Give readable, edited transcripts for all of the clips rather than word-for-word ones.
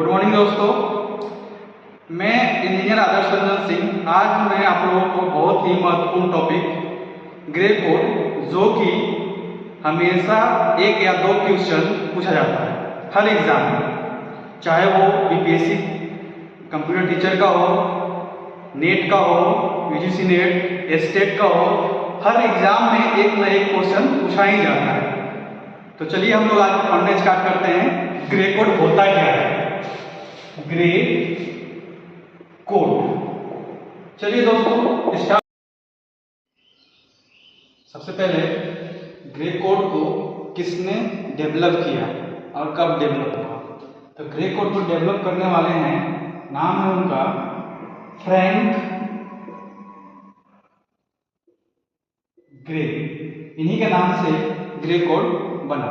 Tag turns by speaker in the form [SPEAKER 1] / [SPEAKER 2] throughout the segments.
[SPEAKER 1] Good morning दोस्तों, मैं engineer आदर्श रंजन सिंह। आज मैं आप लोगों को बहुत ही महत्वपूर्ण टॉपिक ग्रे कोड, जो कि हमेशा एक या दो क्वेश्चन पूछा जाता है हर एग्जाम में, चाहे वो बीपीएससी कंप्यूटर टीचर का हो, नेट का हो, यूजीसी नेट, स्टेट का हो, हर एग्जाम में एक न एक क्वेश्चन पूछा ही जाता है। तो चलिए हम लोग आज पढ़ने स्टार्ट करते हैं। ग्रे कोड होता क्या है? ग्रे कोड, चलिए दोस्तों स्टार्ट। सबसे पहले ग्रे कोड को किसने डेवलप किया और कब डेवलप हुआ? तो ग्रे कोड को डेवलप करने वाले हैं, नाम है उनका फ्रैंक ग्रे। इन्हीं के नाम से ग्रे कोड बना,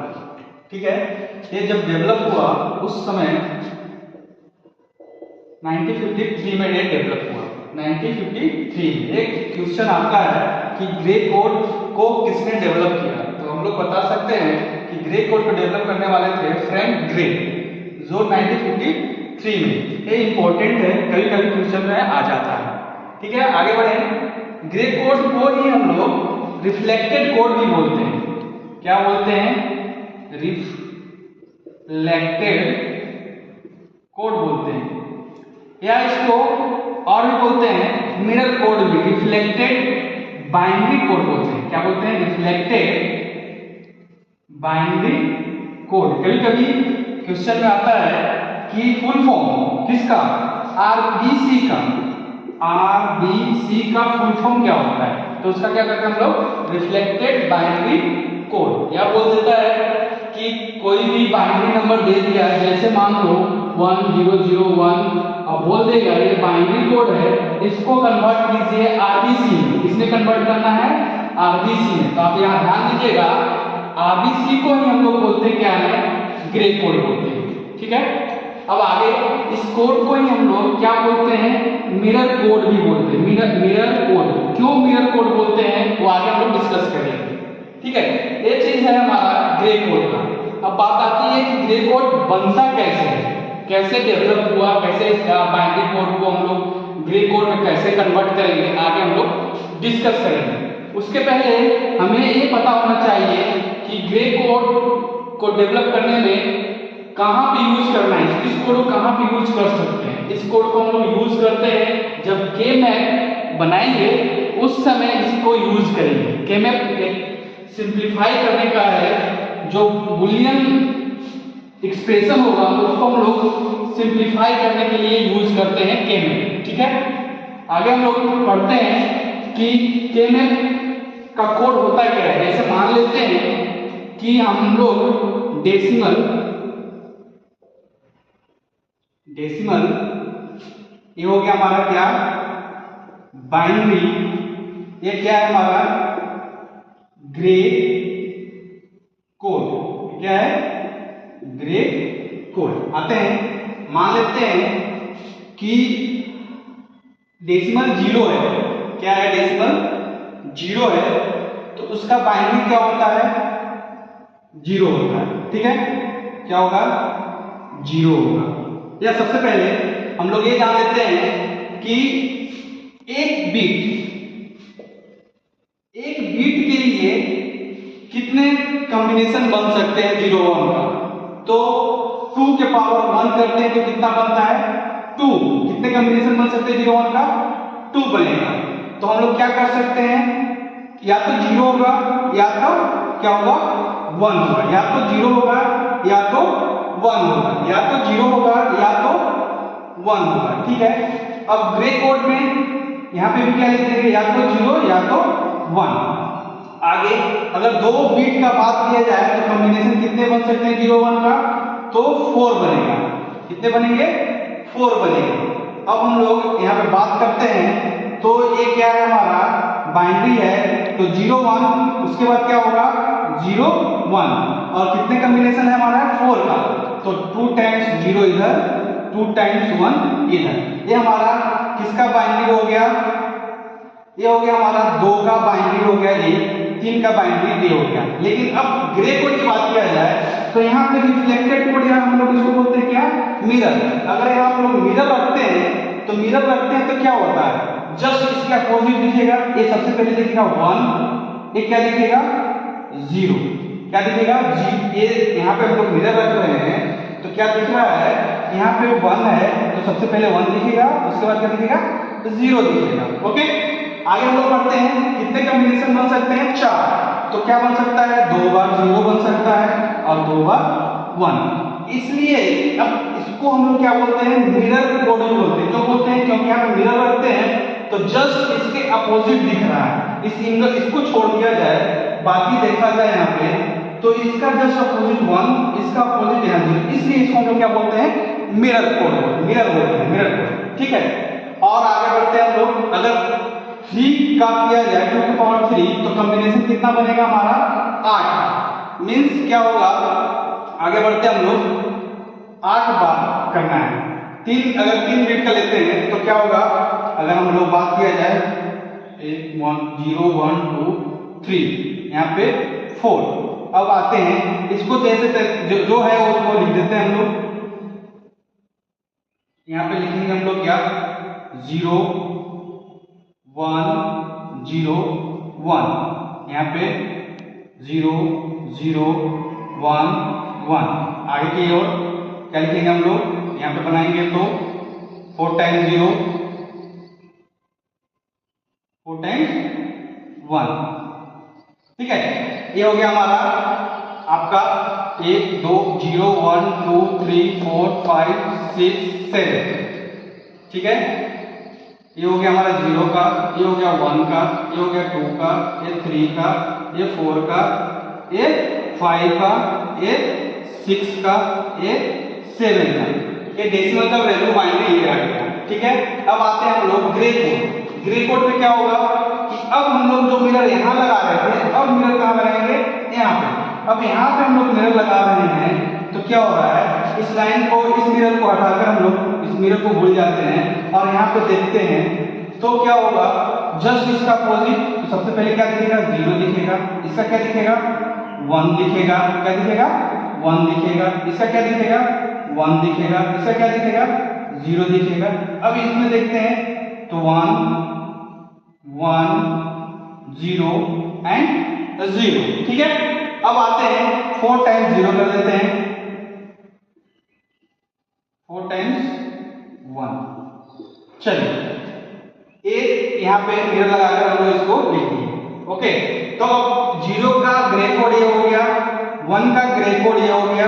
[SPEAKER 1] ठीक है। ये जब डेवलप हुआ उस समय 1953 में ये डेवलप हुआ। 1953 में एक क्वेश्चन आता है कि ग्रे कोड को किसने डेवलप किया, तो हम लोग बता सकते हैं कि ग्रे कोड को डेवलप करने वाले थे फ्रैंक ग्रे, जो 1953 में। ये इंपॉर्टेंट है, कभी कभी क्वेश्चन में आ जाता है, ठीक है। आगे बढ़े। ग्रे कोड को ही हम लोग रिफ्लेक्टेड कोड भी बोलते हैं। क्या बोलते हैं? रिफ्लेक्टेड कोड बोलते हैं, या इसको और भी बोलते हैं मिरर कोड भी, रिफ्लेक्टेड बाइनरी कोड बोलते हैं। क्या बोलते हैं? Reflected binary code. कभी कभी क्वेश्चन में आता है कि फुल फॉर्म किसका? आरबीसी का। आरबीसी का फुल फॉर्म क्या होता है? तो उसका क्या करते हैं हम लोग? Reflected binary code. या बोल देता है कि कोई भी बाइनरी नंबर दे दिया, जैसे मान लो 1001, अब बोल देगा ये बाइनरी कोड है, इसको कन्वर्ट कीजिए आरबीसी में। किसने कन्वर्ट करना है? आरबीसी में। तो आप यहाँ ध्यान दीजिएगा, आरबीसी को ही हम लोग बोलते हैं क्या है? ग्रे कोड बोलते हैं, ठीक है। अब आगे इस कोड को ही हम लोग क्या बोलते हैं? मिरर कोड भी बोलते हैं। Mirror code. क्यों मिरर कोड बोलते हैं वो आगे हम लोग डिस्कस करेंगे, ठीक है। ये चीज है हमारा ग्रे कोड का। अब बात आती है कि ग्रे कोड बनता कैसे है, कैसे डेवलप हुआ, कैसे बाइनरी कोड को हम लोग ग्रे कोड में कैसे कन्वर्ट करेंगे, आगे हम लोग डिस्कस करेंगे। उसके पहले हमें ये पता होना चाहिए कि ग्रे कोड को डेवलप करने में कहाँ पे यूज करना है, इस कोड को कहाँ पे यूज कर सकते हैं। इस कोड को हम लोग यूज करते हैं जब के मैप बनाएंगे, उस समय इसको यूज करेंगे। के मैप सिंप्लीफाई करने का है, जो बुलियन एक्सप्रेशन होगा उसको हम लोग सिंप्लीफाई करने के लिए यूज करते हैं के मैप, ठीक है। आगे हम लोग पढ़ते हैं कि के मैप का कोड होता क्या है। जैसे मान लेते हैं कि हम लोग डेसिमल ये हो गया हमारा क्या? बाइनरी। ये क्या है हमारा? Grey code. क्या है? Grey code. आते हैं, मान लेते हैं कि डेसिमल 0 है। क्या है? डेसिमल 0 है, तो उसका बाइनरी क्या होता है? 0 होता है, ठीक है। क्या होगा? 0 होगा। या सबसे पहले हम लोग ये जान लेते हैं कि एक बीट के लिए कितने कॉम्बिनेशन बन सकते हैं 0 1 का? तो 2 के पावर 1 करते हैं तो कितना बनता है? 2। कितने कॉम्बिनेशन बन सकते हैं 0 1 का? 2 बनेगा। तो हम लोग क्या कर सकते हैं? या तो 0 होगा, या तो क्या होगा? 1 होगा। या तो 0 होगा, या तो 1 होगा। या तो 0 होगा, या तो 1 होगा, ठीक है। अब ग्रे कोड में यहाँ पे भी क्या लिख देंगे? या तो 0 या तो 1। आगे अगर 2 बीट का बात किया जाए तो कॉम्बिनेशन कितने बन सकते हैं 0 1 का? तो 4 बनेगा। कितने बनेंगे? 4 बनेंगे। अब हम लोग यहाँ पे बात करते हैं, तो ये क्या है हमारा? बाइनरी है, तो 0 1, उसके बाद क्या होगा? 0 1, और कितने कॉम्बिनेशन है हमारा? 4 का। तो 2 टाइम्स 0 इधर, 2 टाइम्स 1 इधर। ये हमारा किसका बाइनरी हो गया? ये हो गया हमारा 2 का बाइनरी हो गया ये, 3 का बाइनरी डे हो गया। लेकिन अब ग्रे कोड की बात किया जाए तो यहाँ पे रिफ्लेक्टेड कोड, यहाँ हम लोग इसको बोलते हैं क्या, मिरर। अगर यहाँ हम लोग मिरर रखते हैं तो क्या होता है, जस्ट इसके अपोजिट दिखेगा। ये सबसे पहले दिखेगा 1, ये क्या दिखेगा 0, क्या दिखेगा जी। ये यहाँ पे हम लोग मिरर रख रहे हैं तो क्या दिख रहा है, यहाँ पे 1 है तो सबसे पहले 1 दिखेगा, उसके बाद क्या दिखेगा 0 दिखेगा। ओके, आगे हम लोग पढ़ते हैं कितने कॉम्बिनेशन बन सकते हैं, 4। तो क्या बन सकता है, 2 बार 0 बन सकता है और 2 बार 1। इसलिए अब इसको हम लोग क्या बोलते हैं, मिरर कोड बोलते हैं। क्यों बोलते हैं, क्योंकि यहाँ पे मिरर रखते हैं तो जस्ट इसके अपोजिट दिख रहा है। इसको छोड़ दिया जाए, बाकी देखा जाए यहाँ पे तो इसका जस्ट अपोजिट 1, इसका अपोजिट यहाँ 0, इसलिए इसको हम लोग क्या बोलते हैं, मिरर कोड, मिरर बोलते हैं, मिरर कोड। ठीक है, और आगे बढ़ते हैं हम लोग। अगर 3 का किया जाए 2 की पावर 3 तो कॉम्बिनेशन कितना बनेगा हमारा, 8। मींस क्या होगा, आगे बढ़ते हैं हम लोग, 8 बार करना है। अगर 3 बिट का लेते हैं तो क्या होगा, अगर हम लोग बात किया जाए 1 0 1 2 3, यहाँ पे 4। अब आते हैं इसको जैसे जो है उसको लिख देते हैं हम लोग। यहाँ पे लिखेंगे हम लोग क्या, 0 1 0 1, यहाँ पे 0 0 1 1। आगे की ओर क्या लिखेंगे हम लोग, यहाँ पे बनाएंगे तो 4 टाइम्स 0 4 टाइम्स 1। ठीक है, ये हो गया हमारा आपका 1 2 0 1 2 3 4 5 6 7। ठीक है, ये हो गया हमारा 0 का, ये हो गया 1 का, ये हो गया 2 का, ये 3 का, ये 4 का, ये 5 का, ये 6 का, ये 7 का। ये डेसिमल का वैल्यू बाइनरी ये आ गया। ठीक है, अब आते हैं हम लोग ग्रे कोड। ग्रे कोड में क्या होगा कि अब हम लोग जो मिरर यहाँ लगा रहे थे, अब मिरर कहाँ लगाएंगे, यहाँ पे। अब यहाँ पे हम लोग मिरर लगा रहे हैं तो क्या हो रहा है, इस लाइन को, इस मिरर को हटाकर हम लोग इस मिरर को भूल जाते हैं और यहाँ पे देखते हैं तो क्या होगा, जस्ट इसका अपोजिट। तो सबसे पहले क्या दिखेगा, 0 दिखेगा। इसका क्या दिखेगा, 1 दिखेगा। क्या दिखेगा, 1 दिखेगा। इसका क्या दिखेगा, 1 दिखेगा। इसका क्या दिखेगा, 0 दिखेगा। अब इसमें देखते हैं तो 1 1 0 एंड 0। ठीक है, अब आते हैं 4 टाइम्स 0 कर देते हैं, 4 टाइम्स 1। चलिए, एक यहाँ पे मिरर लगाकर हम लोग इसको लिख दिए। ओके, तो 0 का ग्रे कोड ये हो गया, 1 का ग्रे कोड ये हो गया,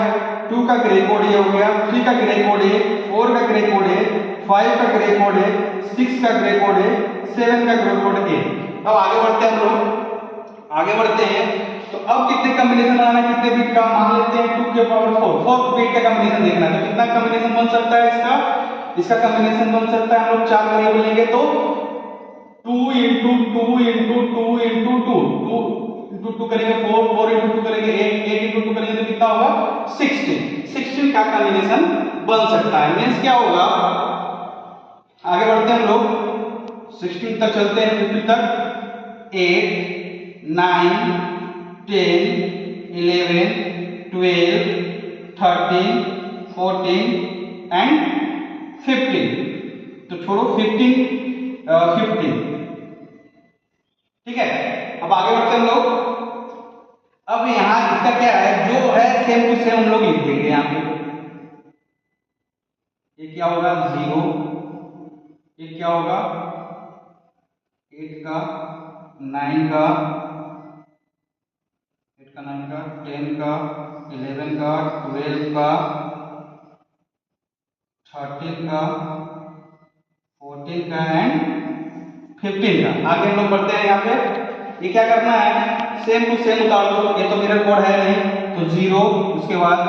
[SPEAKER 1] 2 का ग्रे कोड ये हो गया, 3 का ग्रे कोड है, 4 का ग्रे कोड है, 5 का ग्रे कोड है, 6 का ग्रे कोड है, 7 का ग्रे कोड है। अब आगे बढ़ते हैं हम लोग, आगे बढ़ते हैं तो अब कितने कॉम्बिनेशन बनाना है, कितने बिट का, मान लेते हैं 2 के पावर 4 बिट का कॉम्बिनेशन देखना है। तो कितना कॉम्बिनेशन बन सकता है इसका कॉम्बिनेशन बन सकता है, हम लोग 4 वेरिएबल लेंगे तो 2 into 2 into 2 into 2 2 into 2 करेंगे 4 4 into 2 करेंगे 8 8 into 2 करेंगे तो कितना होगा, 16 का कॉम्बिनेशन बन सकता है। मींस क्या होगा, आगे बढ़ते हैं हम लोग, 16 तक चलते हैं, 50 तक। 8 9 10 11 12 13 14 एंड 15। तो छोड़ो 15 ठीक है, अब आगे बढ़ते हैं हम लोग। अब यहाँ इसका क्या है, जो है सेम टू सेम हम लोग लिख देंगे। यहाँ पे ये क्या होगा, 0, ये क्या होगा 8 का 9 का 8 का 9 का 10 का 11 का 12 का 13 का 14 का एंड 15 का। आगे हम लोग बढ़ते हैं। यहाँ पे ये क्या करना है, सेम टू सेम उतार दो। ये तो मिरर कोड है नहीं तो 0, उसके बाद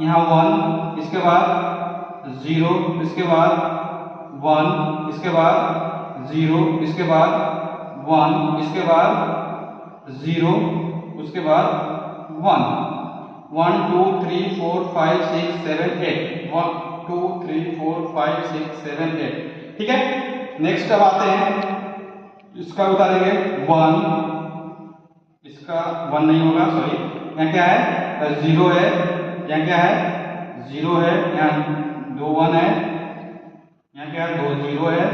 [SPEAKER 1] यहाँ 1, इसके बाद 0, इसके बाद 1, इसके बाद 0, इसके बाद 1, इसके बाद 0, उसके बाद 1 1 2 3 4 5 6 7 8 1 2 3 4 5 6 7 8। ठीक है, नेक्स्ट अब आते हैं, इसका उतारेंगे 1,
[SPEAKER 2] इसका 1 नहीं होगा, सॉरी। यहाँ क्या है 0 है, यहाँ क्या है 0 है, यहाँ 2 1 है, यहाँ क्या है 2 0 है,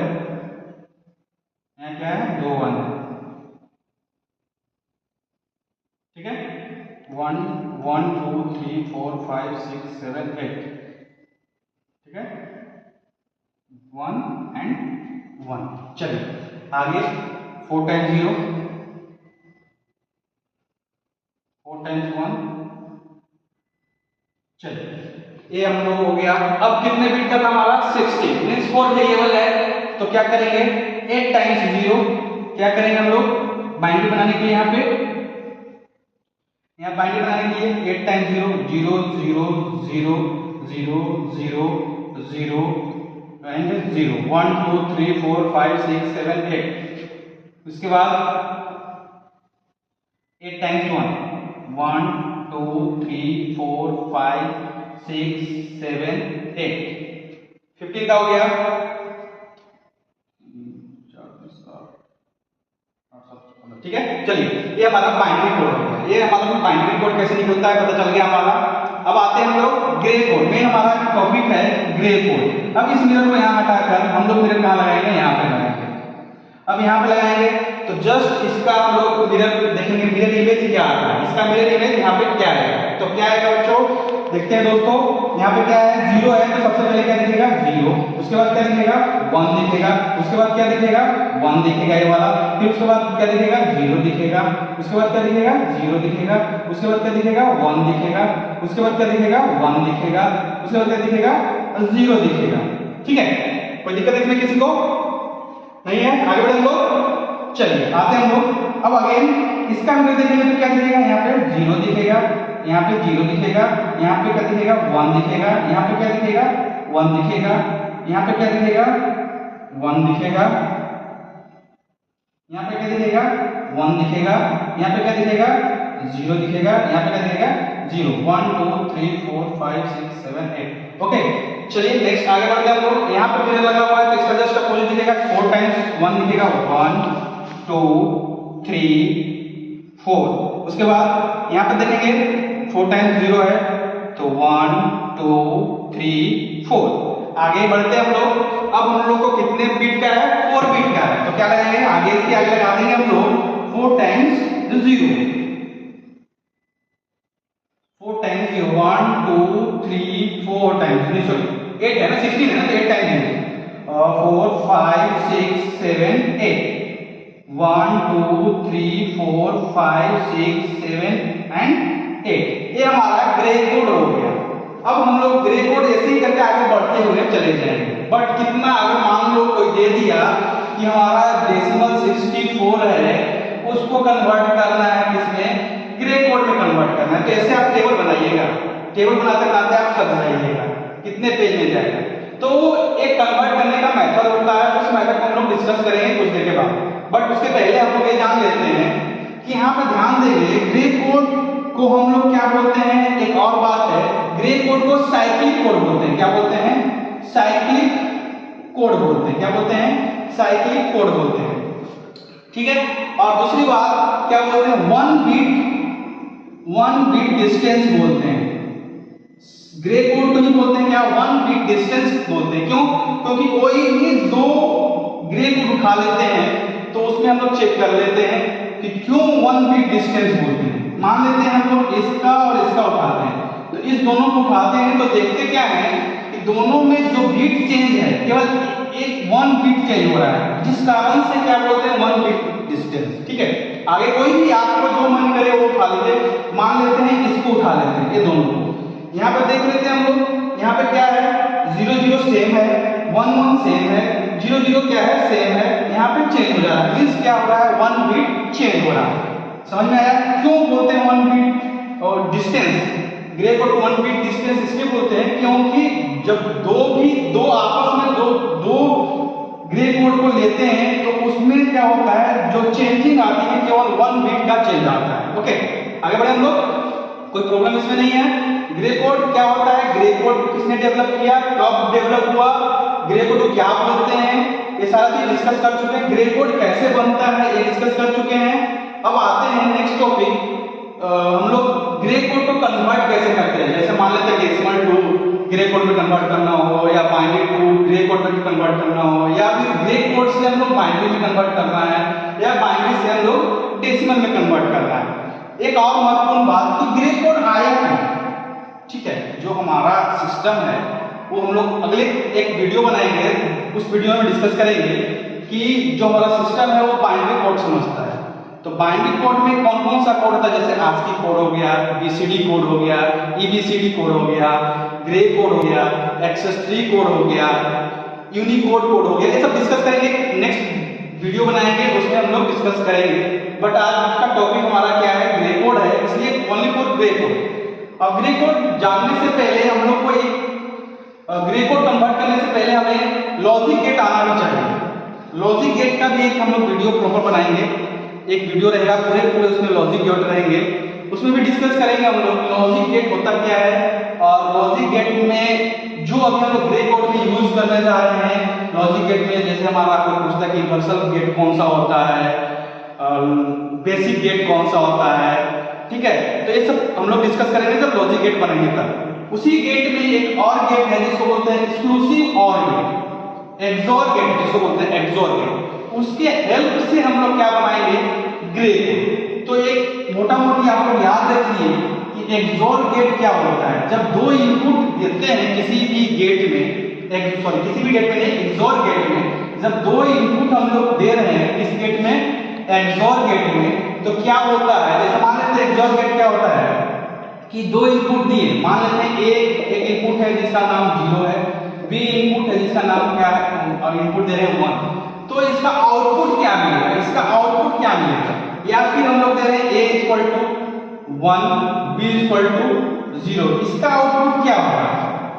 [SPEAKER 2] यहाँ क्या है 2 1 है। ठीक है, 1 1 2 3 4 5 6 7 8। ठीक है, 1 and 1। चलिए आगे 4 टाइम्स 0, 4 टाइम्स 1। चलिए ये हम लोग हो गया। अब कितने बिट का था हमारा 60 मींस 4 वेरिएबल है, तो क्या करेंगे 8 टाइम्स 0। क्या करेंगे हम लोग बाइनरी बनाने के लिए, यहाँ बाइनरी बनाने के लिए 8 टाइम्स 0 0 0 0 0 0 0 एंड 0 1 2 3 4 5 6 7 8। उसके बाद 8 टाइम्स 1 1 2 3 4 5 6 7 8। 15 का हो गया। ठीक है, चलिए ये हमारा बाइनरी कोड हो गया। ये हमारा बाइनरी कोड कैसे निकलता है पता चल गया हमारा। अब आते हैं हम लोग ग्रे कोड में। हमारा टॉपिक है ग्रे कोड। अब इस मिरर को यहाँ हटाकर हम लोग मिरर कहाँ लगाएंगे, यहाँ पे लगाएंगे। अब यहाँ पे लगाएंगे तो जस्ट इसका हम लोग मिरर देखेंगे, मिरर इमेज क्या आता है, इसका मिरर इमेज यहाँ पे क्या है। तो क्या है बच्चों, देखते हैं दोस्तों, यहाँ पे क्या है 0 है, तो सबसे पहले क्या दिखेगा 0, उसके बाद क्या दिखेगा 1 दिखेगा, उसके बाद क्या दिखेगा 1 दिखेगा ये वाला, फिर उसके बाद क्या दिखेगा 0 दिखेगा, उसके बाद क्या दिखेगा 0 दिखेगा, उसके बाद क्या दिखेगा 1 दिखेगा, उसके बाद क्या दिखेगा 1 दिखेगा, उसके बाद क्या दिखेगा 0 दिखेगा। ठीक है, कोई दिक्कत इसमें किसी को नहीं है, आगे बढ़े हम लोग। चलिए आते हैं हम लोग। अब अगेन इसका हम देखेंगे तो क्या दिखेगा, यहाँ पे 0 दिखेगा, यहाँ पे 0 दिखेगा, यहाँ पे क्या दिखेगा 1 दिखेगा, यहाँ पे क्या दिखेगा 1 दिखेगा, यहाँ पे क्या दिखेगा 1 दिखेगा, यहाँ पे क्या दिखेगा 1 दिखेगा, यहाँ पे क्या दिखेगा 0 दिखेगा, यहाँ पे क्या दिखेगा 0 1 2 3 4 5 6 7 8। ओके, चलिए नेक्स्ट आगे बढ़ते हैं हम लोग। यहाँ पे मिरर लगा हुआ है तो इसका जस्ट अपोजिट दिखेगा 4 टाइम्स 1 दिखेगा 1 2 3 4। उसके बाद यहाँ पे देखेंगे 4 टाइम्स 0 है तो 1 2 3 4। आगे बढ़ते हैं हम लोग। अब हम लोग को कितने बिट का है, 4 बिट का है, तो क्या लगाएंगे आगे, इसके आगे लगा देंगे हम लोग 4 टाइम्स 0, 4 टाइम्स 0 1 2 3 4 टाइम्स, नहीं सॉरी 8 है ना, 16 है ना, तो 8 टाइम्स 4 5 6 7 8 1 2 3 4 5 6 7 एंड 8। ये हमारा ग्रे कोड हो गया। अब हम लोग ग्रे कोड ऐसे ही करके आगे बढ़ते हुए चले जाएंगे। बट कितना, अगर मान लो कोई दे दिया कि हमारा डेसिमल 64 है, उसको कन्वर्ट करना है किसमें, ग्रे कोड में कन्वर्ट करना है, तो ऐसे आप टेबल बनाइएगा। टेबल बनाते बनाते आप सब बनाइएगा कितने पेज में जाएगा। तो एक कन्वर्ट करने का मेथड होता है, उस मेथड को हम लोग डिस्कस करेंगे कुछ देर के बाद। बट उसके पहले हम लोग ये जान लेते हैं कि यहाँ पे ध्यान देंगे ग्रे कोड को हम लोग क्या बोलते हैं। एक और बात है, ग्रे कोड को साइक्लिक कोड बोलते हैं। क्या बोलते हैं, साइक्लिक कोड बोलते हैं। क्या बोलते हैं, साइक्लिक कोड बोलते हैं। ठीक है, और दूसरी बात क्या बोलते हैं, 1 बिट डिस्टेंस बोलते हैं। ग्रे कोड को नहीं बोलते हैं क्या, 1 बिट डिस्टेंस बोलते हैं। क्यों, क्योंकि कोई भी 2 ग्रे कोड उठा लेते हैं तो उसमें हम लोग चेक कर लेते हैं कि क्यों 1 बिट डिस्टेंस बोलते हैं। मान लेते हैं हम लोग इसका और इसका उठाते हैं, तो इस दोनों को उठाते हैं तो देखते क्या है कि दोनों में जो बिट चेंज है, केवल एक 1 बिट चेंज हो रहा है, जिस कारण से क्या बोलते हैं 1 बिट डिस्टेंस। ठीक है, आगे कोई भी आपको जो मन करे वो उठा लीजिए। मान लेते हैं इसको उठा लेते हैं, ये दोनों को। यहाँ पे देख लेते हैं हम लोग, यहाँ पे क्या है 0 0 सेम है, 1 1 सेम है, 0 0 क्या है सेम है, यहाँ पे चेंज हो रहा है, मींस क्या हो रहा है 1 बिट चेंज हो रहा है। समझ में आया क्यों बोलते हैं 1 बिट और distance, grey code 1 bit distance इसलिए बोलते हैं क्योंकि जब दो आपस में दो ग्रे कोड को लेते हैं तो उसमें क्या होता है, जो चेंजिंग आती है केवल 1 बिट का चेंज आता है। ओके, आगे बढ़े हम लोग, कोई प्रॉब्लम इसमें नहीं है। ग्रे कोड क्या होता है, ग्रे कोड किसने डेवलप किया, कब डेवलप हुआ, ग्रे कोड को क्या बोलते हैं, ये सारा चीज डिस्कस कर चुके हैं। ग्रे कोड कैसे बनता है ये डिस्कस कर चुके हैं। अब आते हैं नेक्स्ट टॉपिक, हम लोग ग्रे कोड को कन्वर्ट कैसे करते हैं। जैसे मान लेते हैं डेसिमल टू ग्रे कोड में कन्वर्ट करना हो, या बाइनरी टू ग्रे कोड में कन्वर्ट करना हो, या फिर ग्रे कोड से हम लोग बाइनरी में कन्वर्ट करना है, या बाइनरी से हम लोग डेसिमल में कन्वर्ट करना है। एक और महत्वपूर्ण बात कि ग्रे कोड आया क्यों, ठीक है, जो हमारा सिस्टम है वो हम लोग अगले एक वीडियो बनाएंगे, उस वीडियो में डिस्कस करेंगे कि जो हमारा सिस्टम है वो बाइनरी कोड समझता है। तो बाइनरी कोड में कौन कौन सा कोड होता है, जैसे ASCII कोड हो गया, BCD कोड हो गया, EBCD कोड हो गया, ग्रे कोड हो गया, एक्सेस ट्री कोड हो गया, यूनिकोड कोड हो गया, ये सब डिस्कस करेंगे। नेक्स्ट वीडियो बनाएंगे उसमें हम लोग डिस्कस करेंगे। बट आज का टॉपिक हमारा क्या है, ग्रे कोड है, इसलिए ओनली फॉर ग्रे कोड। अब ग्रे कोड जानने से पहले हम लोग को एक ग्रे कोड कन्वर्ट करने से पहले हमें लॉजिक गेट आना भी चाहिए। लॉजिक गेट का भी एक हम लोग वीडियो प्रॉपर बनाएंगे, एक वीडियो रहेगा पूरे उसमें लॉजिक गेट रहेंगे, उसमें भी डिस्कस करेंगे हम लोग लॉजिक गेट होता क्या है, और लॉजिक गेट में जो अभी हम लोग ग्रे कोड में यूज करने जा रहे हैं। लॉजिक गेट में जैसे हमारा कोई पूछता है कि यूनिवर्सल गेट कौन सा होता है, बेसिक गेट कौन सा होता है, ठीक है, तो ये सब हम लोग डिस्कस करेंगे जब लॉजिक गेट बनेंगे तब। उसी गेट में एक और गेट है जिसको बोलते हैं एक्सक्लूसिव और गेट, एक्सोर गेट जिसको बोलते हैं एक्सोर गेट, उसके हेल्प से हम लोग क्या बनाएंगे, ग्रे कोड। तो एक मोटा मोटी आप लोग याद रखिए कि एक्सोर गेट क्या होता है। जब दो इनपुट देते हैं किसी भी गेट में, सॉरी किसी भी गेट में नहीं, एक्सोर गेट में जब दो इनपुट हम लोग दे रहे हैं किस गेट में, एक्सोर गेट में, तो क्या होता है, जैसे मान लेते हैं एक्सोर गेट क्या होता है कि दो इनपुट दिए, मान लेते हैं एक इनपुट है जिसका नाम 0 है, बी इनपुट है जिसका नाम क्या है, और इनपुट दे रहे हैं 1, तो इसका आउटपुट क्या मिलेगा, इसका आउटपुट क्या मिलेगा, या फिर हम लोग दे रहे हैं a equal to 1, b equal to 0, इसका आउटपुट क्या होगा।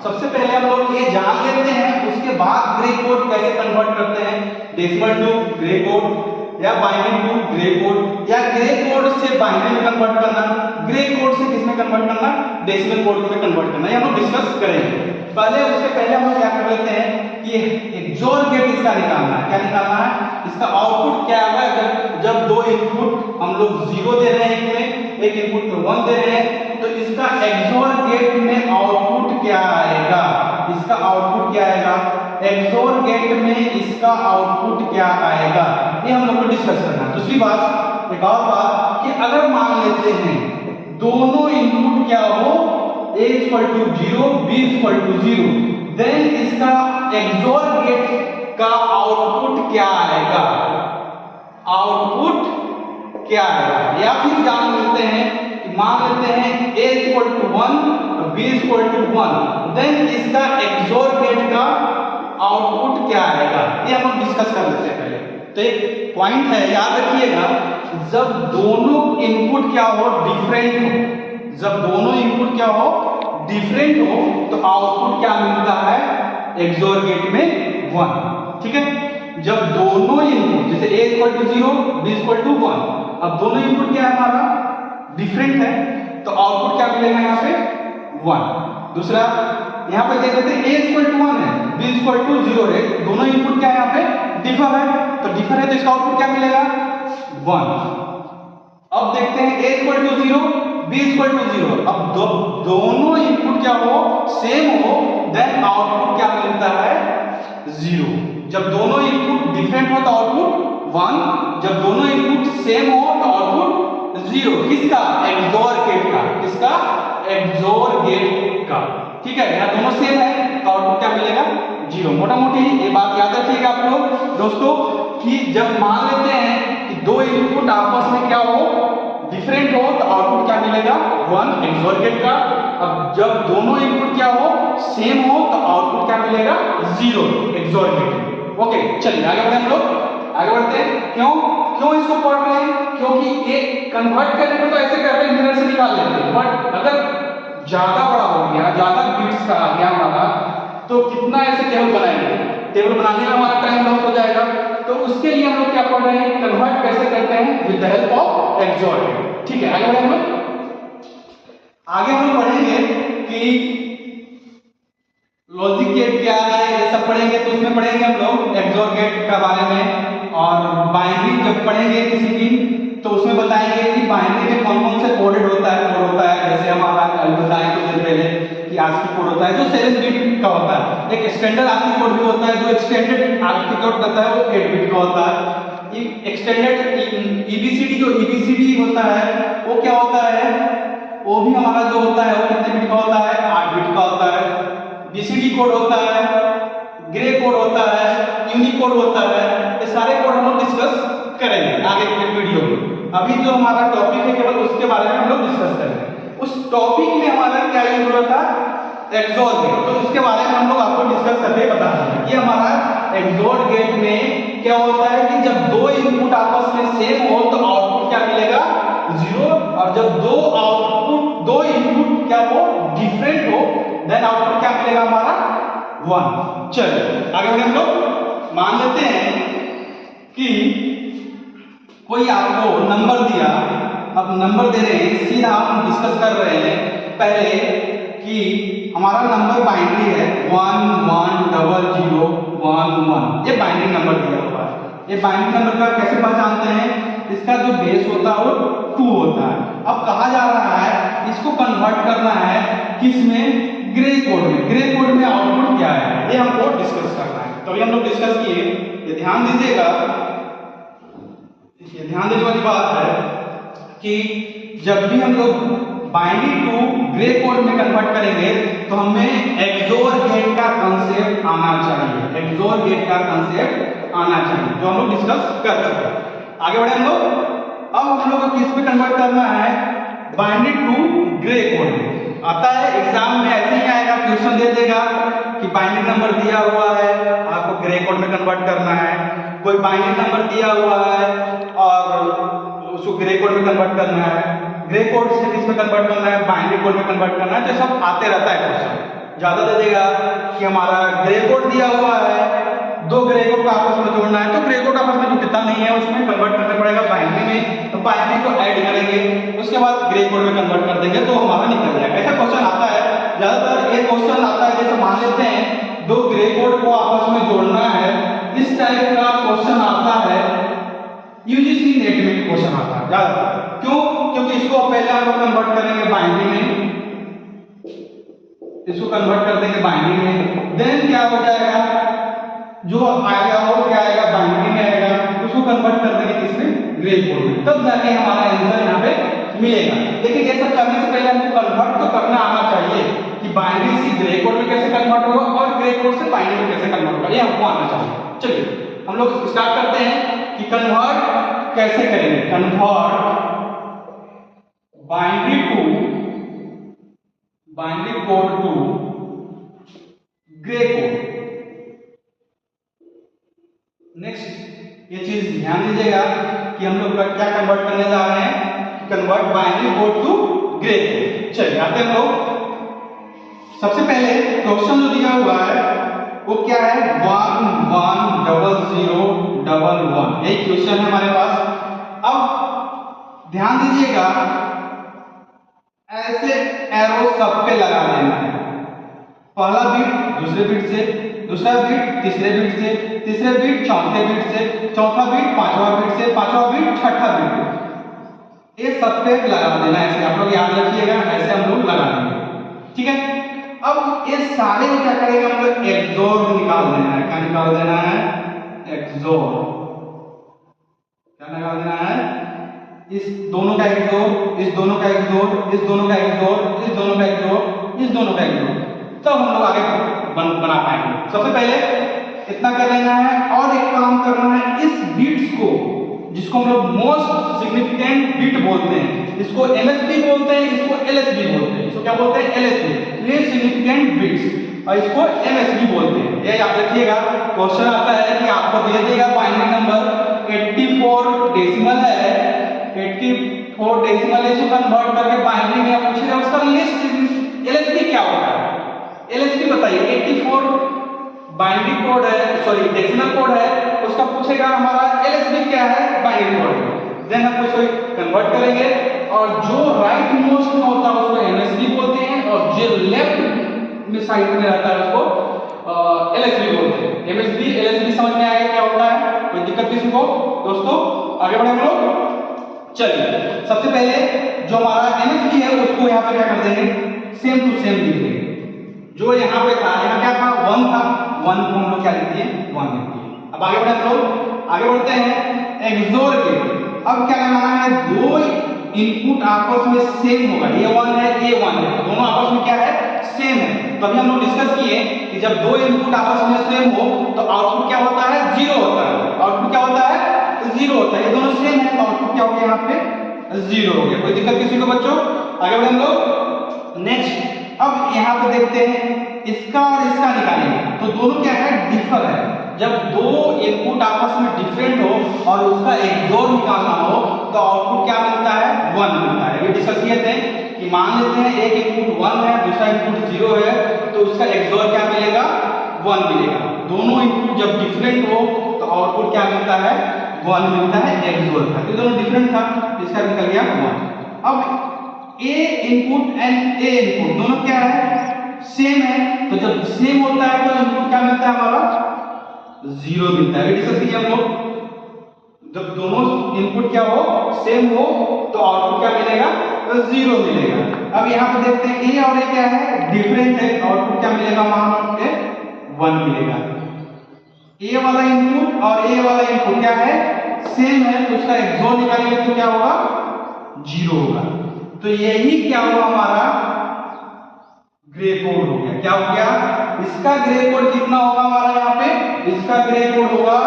[SPEAKER 2] सबसे पहले हम लोग ये जान लेते हैं, उसके बाद ग्रे कोड कैसे कन्वर्ट करते हैं, डेसिमल टू ग्रे कोड, या बाइनरी टू ग्रे कोड, या ग्रे कोड से बाइनरी में कन्वर्ट करना, ग्रे कोड से किसमें कन्वर्ट करना, डेसिमल कोड में कन्वर्ट करना, ये हम लोग डिस्कस करेंगे। पहले उससे पहले हम लोग क्या कर लेते हैं कि एक्सोर गेट इसका निकालना है, क्या निकालना है, इसका आउटपुट क्या होगा। जब दो इनपुट हम लोग 0 दे रहे हैं, एक इनपुट पे 1 दे रहे हैं, तो इसका एक्सोर गेट में आउटपुट क्या आएगा, इसका आउटपुट क्या आएगा, एक्सोर गेट में इसका आउटपुट क्या आएगा, ये हम लोग को डिस्कस करना है। दूसरी बात, एक और बात कि अगर मान लेते हैं दोनों इनपुट क्या हो, a equal to 0, b equal to 0, then इसका एक्सोर गेट का आउटपुट क्या आएगा, आउटपुट क्या आएगा। या फिर जान लेते हैं कि मान लेते हैं a equal to 1, b equal to 1, then इसका एक्सोर गेट का आउटपुट क्या आएगा, ये हम लोग डिस्कस कर लेते हैं पहले। तो एक पॉइंट है, याद रखिएगा, जब दोनों इनपुट क्या हो, डिफरेंट हो, जब दोनों इनपुट क्या हो, डिफरेंट हो, तो आउटपुट क्या मिलता है, एक्सोर गेट में 1, ठीक है। जब दोनों इनपुट जैसे a equal to 0, b equal to 1, अब दोनों इनपुट क्या है हमारा, डिफरेंट है, तो आउटपुट क्या मिलेगा यहाँ पे, 1। दूसरा यहाँ पे देख लेते हैं a इक्वल टू 1 है, b इक्वल टू 0 है, दोनों इनपुट क्या है यहाँ पे, डिफर है, तो डिफर है तो इसका आउटपुट क्या मिलेगा, 1। अब देखते हैं a equal to 0, b equal to 0, अब दोनों इनपुट क्या हो, सेम हो, देन आउटपुट क्या मिलता है, 0। जब दोनों इनपुट डिफरेंट हो तो आउटपुट 1, जब दोनों इनपुट सेम हो तो आउटपुट 0, किसका, एक्सोर गेट का, किसका, एक्सोर गेट का, ठीक है। यहाँ दोनों सेम है तो आउटपुट क्या मिलेगा, 0। मोटा मोटी ये बात याद रखिएगा आप लोग दोस्तों कि जब मान लेते हैं कि दो इनपुट आपस में क्या हो, डिफरेंट हो, तो आउटपुट क्या मिलेगा, 1, एक्सोर गेट का। अब जब दोनों इनपुट क्या हो, सेम हो, तो आउटपुट क्या मिलेगा, 0, एक्सोर गेट। ओके, चलिए आगे बढ़े हम लोग, आगे बढ़ते हैं। क्यों इसको पढ़ रहे हैं, क्योंकि एक कन्वर्ट करने को तो ऐसे कर रहे हैं, मिरर से निकाल लेते हैं, बट अगर ज्यादा बड़ा हो गया, ज्यादा बिट्स का आ गया हमारा, तो कितना ऐसे टेबल बनाएंगे, टेबल बनाने में हमारा टाइम लॉस हो जाएगा। तो उसके लिए हम लोग क्या पढ़ रहे हैं, कन्वर्ट कैसे करते हैं, with the help of XOR gate, ठीक है। आगे बढ़े हम लोग, आगे हम लोग पढ़ेंगे कि लॉजिक गेट क्या है, ये सब पढ़ेंगे, तो उसमें पढ़ेंगे हम लोग एक्सोर गेट के बारे में, और बाइनरी जब पढ़ेंगे किसी भी तो उसमें बताएंगे कि बाइनरी में कौन कौन से कोड होता है जैसे हमारा कल बताया कुछ देर पहले कि ASCII कोड होता है जो 7 बिट का होता है, एक स्टैंडर्ड ASCII कोड भी होता है जो एक्सटेंडेड ASCII कोड होता है वो 8 बिट का होता है। एक्सटेंडेड EBCD जो EBCD होता है वो क्या होता है, वो भी हमारा जो होता है वो कितने बिट का होता है, 8 बिट का होता है। BCD कोड होता है, ग्रे कोड होता है, यूनिकोड होता है, ये सारे कोड हम लोग डिस्कस करेंगे आगे के वीडियो में। अभी जो हमारा टॉपिक है केवल उसके बारे में हम लोग डिस्कस करेंगे। उस टॉपिक में हमारा क्या यूज हो रहा था, एक्सोर गेट, तो उसके बारे में हम लोग आपको डिस्कस करके बता देंगे कि हमारा एक्सोर गेट में क्या होता है कि जब दो इनपुट आपस में सेम हो तो आउटपुट क्या मिलेगा, 0, और जब दो इनपुट क्या हो डिफरेंट हो देन आउटपुट क्या मिलेगा हमारा 1। चलिए आगे बढ़े हम लोग। मान लेते हैं कि कोई आपको नंबर दिया, अब नंबर दे रहे हैं, सीधा हम डिस्कस कर रहे हैं पहले कि हमारा नंबर बाइनरी है 1 1 0 0 1 1, ये बाइनरी नंबर दिया हुआ है। ये बाइनरी नंबर का कैसे पहचानते हैं, इसका जो बेस होता है वो 2 होता है। अब कहा जा रहा है इसको कन्वर्ट करना है किसमें, ग्रे कोड में। ग्रे कोड में आउटपुट क्या है ये हमको डिस्कस करना है, तो अभी हम लोग डिस्कस किए। ये ध्यान दीजिएगा, ये ध्यान देने वाली बात है कि जब भी हम लोग बाइनरी टू ग्रे कोड में कन्वर्ट करेंगे तो हमें एक्सोर गेट का कंसेप्ट आना चाहिए, एक्सोर गेट का कंसेप्ट आना चाहिए जो हम लोग डिस्कस कर चुके हैं। आगे बढ़े हम लोग। अब हम लोग को किस पे कन्वर्ट करना है, बाइनरी टू ग्रे कोड में। आता है एग्जाम में ऐसे ही आएगा, क्वेश्चन दे देगा कि बाइनरी नंबर दिया हुआ है आपको ग्रे कोड में कन्वर्ट करना है, कोई बाइनरी नंबर दिया हुआ है और उसको ग्रे कोड में कन्वर्ट करना है, ग्रे कोड से किसमें कन्वर्ट करना है, बाइनरी कोड में कन्वर्ट करना है। तो सब आते रहता है क्वेश्चन। ज्यादा दे देगा कि हमारा ग्रे कोड दिया हुआ है, दो ग्रे कोड को आपस में जोड़ना है, तो ग्रे कोड आपस में जो कितना नहीं है उसमें कन्वर्ट करना पड़ेगा बाइनरी में, तो बाइनरी को ऐड करेंगे, उसके बाद ग्रे कोड में कन्वर्ट कर देंगे तो हमारा निकल जाएगा। ऐसा क्वेश्चन आता है ज्यादातर। एक क्वेश्चन आता है जैसे मान लेते हैं दो ग्रे कोड को आपस में जोड़ना है, इस टाइप का क्वेश्चन आता है, यूजीसी नेट में क्वेश्चन आता है ज्यादातर। क्यों? क्योंकि इसको पहले हम लोग कन्वर्ट करेंगे बाइनरी में, इसको कन्वर्ट कर देंगे बाइनरी में, देन क्या हो जाएगा, जो आएगा वो क्या आएगा, बाइनरी में आएगा, उसको कन्वर्ट कर देंगे किसमें, ग्रे कोड में, तब जाके हमारा आंसर यहाँ पे मिलेगा। लेकिन ये सब करने से पहले हमको कन्वर्ट तो करना आना चाहिए कि बाइनरी से ग्रे कोड में कैसे कन्वर्ट होगा और ग्रे कोड से बाइनरी में कैसे कन्वर्ट होगा, ये हमको आना चाहिए। चलिए हम लोग स्टार्ट करते हैं कि कन्वर्ट कैसे करेंगे। Convert binary code to gray code. Next ये चीज ध्यान दीजिएगा कि हम लोग क्या कन्वर्ट करने जा रहे हैं, convert binary code to gray code. चलिए आते हैं हम लोग। सबसे पहले क्वेश्चन जो दिया हुआ है वो क्या है, 1 1 0 0 1 1, यही क्वेश्चन है हमारे पास। अब ध्यान दीजिएगा ऐसे एरो सब पे लगा देना है, पहला बीट दूसरे बीट से, दूसरा बीट तीसरे बीट से, तीसरे बीट चौथे बीट से, चौथा बीट पांचवा बीट से, पांचवा बीट छठा बीट, ये सब पे लगा देना है। ऐसे आप लोग याद रखिएगा, ऐसे हम लोग लगा देंगे, ठीक है। अब ये सारे को क्या करेंगे हम लोग, एक्सोर निकाल देना है। क्या निकाल देना है, एक्सोर। क्या निकाल देना है, इस दोनों का एक्सोर, इस दोनों का एक्सोर, इस दोनों का एक्सोर, इस दोनों का एक्सोर, इस दोनों का एक्सोर, तब हम लोग आगे बना पाएंगे। सबसे पहले इतना कर लेना है और एक काम करना है, इस बिट्स को जिसको हम लोग मोस्ट सिग्निफिकेंट बिट बोलते हैं, इसको एमएसबी बोलते हैं, इसको एलएसबी बोलते हैं। इसको क्या बोलते हैं, एलएसबी, लेस्ट सिग्निफिकेंट बिट्स, और इसको एमएसबी बोलते हैं। ये याद रखिएगा। क्वेश्चन आता है कि आपको दे देगा बाइनरी नंबर 84 डेसिमल है, 84 डेसिमल है, इसको कन्वर्ट करके बाइनरी में पूछेगा उसका लिस्ट एलएसबी क्या होता है, एलएसबी बताइए। 84 बाइनरी कोड है, सॉरी डेसिमल कोड है, उसका पूछेगा हमारा एलएसबी क्या है, बाइनरी कोड। देन हम उसको कन्वर्ट करेंगे और जो राइट मोस्ट में होता है उसको एमएसबी बोलते हैं और जो लेफ्ट में साइड में रहता है उसको एलएसबी बोलते हैं। एमएसबी एलएसबी समझ में आएगा क्या होता है, कोई दिक्कत किसी को दोस्तों? आगे बढ़े हम लोग। चलिए सबसे पहले जो हमारा MSB है उसको यहाँ पे क्या कर देंगे, सेम टू सेम लिख देंगे। जो यहाँ पे था, यहाँ क्या था, 1 था, 1 को हम लोग क्या लिख दिए, 1 लिख दिए। अब आगे बढ़े हम लोग, आगे बढ़ते हैं एक्सोर गेट। अब क्या लगाना है, दो इनपुट आपस में सेम होगा, A1 है A1 है, दोनों आपस में क्या है, सेम है। तो अभी हम लोग डिस्कस किए कि जब दो इनपुट आपस में सेम हो तो आउटपुट क्या होता है, 0 होता है। आउटपुट क्या होता है, 0 होता है। ये दोनों सेम है तो आउटपुट क्या हो गया, यहाँ पे 0 हो गया। कोई दिक्कत किसी को बच्चों? आगे बढ़े हम लोग नेक्स्ट। अब यहाँ पे देखते हैं इसका और इसका निकालेंगे तो दोनों क्या है, डिफर है। जब दो इनपुट आपस में डिफरेंट हो और उसका एक्सोर निकालना हो तो आउटपुट क्या मिलता है, 1 मिलता है। ये डिस्कस किए थे कि मान लेते हैं एक इनपुट 1 है, दूसरा इनपुट 0 है, तो उसका एक्सोर क्या मिलेगा, 1 मिलेगा। दोनों इनपुट जब डिफरेंट हो तो आउटपुट क्या मिलता है, 1 मिलता है एक्सोर का। तो दोनों डिफरेंट था, इसका निकल गया 1। अब A input and A input दोनों क्या है, सेम है। तो जब सेम होता है तो इनपुट क्या मिलता है हमारा, 0 मिलता है। डिस्कस किया हम लोग, जब दोनों इनपुट क्या हो, सेम हो तो आउटपुट क्या मिलेगा, 0 मिलेगा। अब यहाँ पे देखते हैं A और A क्या है, डिफरेंट है, आउटपुट क्या मिलेगा वहां पे, 1 मिलेगा। A वाला इनपुट और A वाला इनपुट क्या है, सेम है, तो उसका एक्सोर निकालेंगे तो क्या होगा, 0 होगा। तो यही क्या हुआ, हमारा ग्रे कोड हो गया। क्या हो गया, इसका ग्रे कोड कितना होगा हमारा, यहाँ पे इसका ग्रे कोड होगा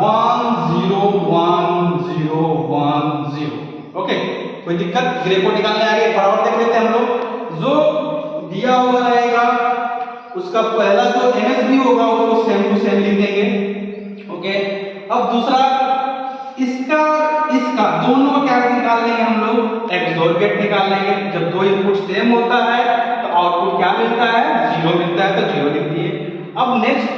[SPEAKER 2] 101010। ओके, कोई दिक्कत? ग्रे कोड निकालने आगे फटाफट देख लेते हैं हम लोग। जो दिया हुआ रहेगा उसका पहला जो MSB होगा उसको सेम टू सेम लिख देंगे। ओके, अब दूसरा इसका इसका दोनों का क्या निकाल लेंगे हम लोग, एक्सोर गेट निकाल लेंगे। जब दो इनपुट सेम होता है तो आउटपुट क्या मिलता है, 0 मिलता है, तो 0 लिख दिए। अब नेक्स्ट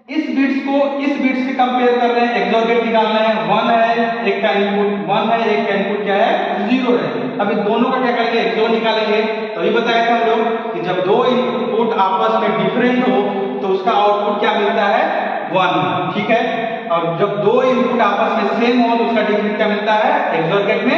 [SPEAKER 2] इस बिट्स को इस बिट्स से कंपेयर कर रहे हैं, एक्सोर गेट निकालना है। 1 है, एक का इनपुट 1 है, एक का इनपुट क्या है, 0 है। अब इन दोनों का क्या करेंगे, एक्सोर निकालेंगे। तो ये बताया था हम लोग कि जब दो इनपुट आपस में डिफरेंट हो तो उसका आउटपुट क्या मिलता है, 1। ठीक है, और जब दो इनपुट आपस में सेम हो तो उसका डिफरेंट क्या मिलता है, एक्सोर गेट में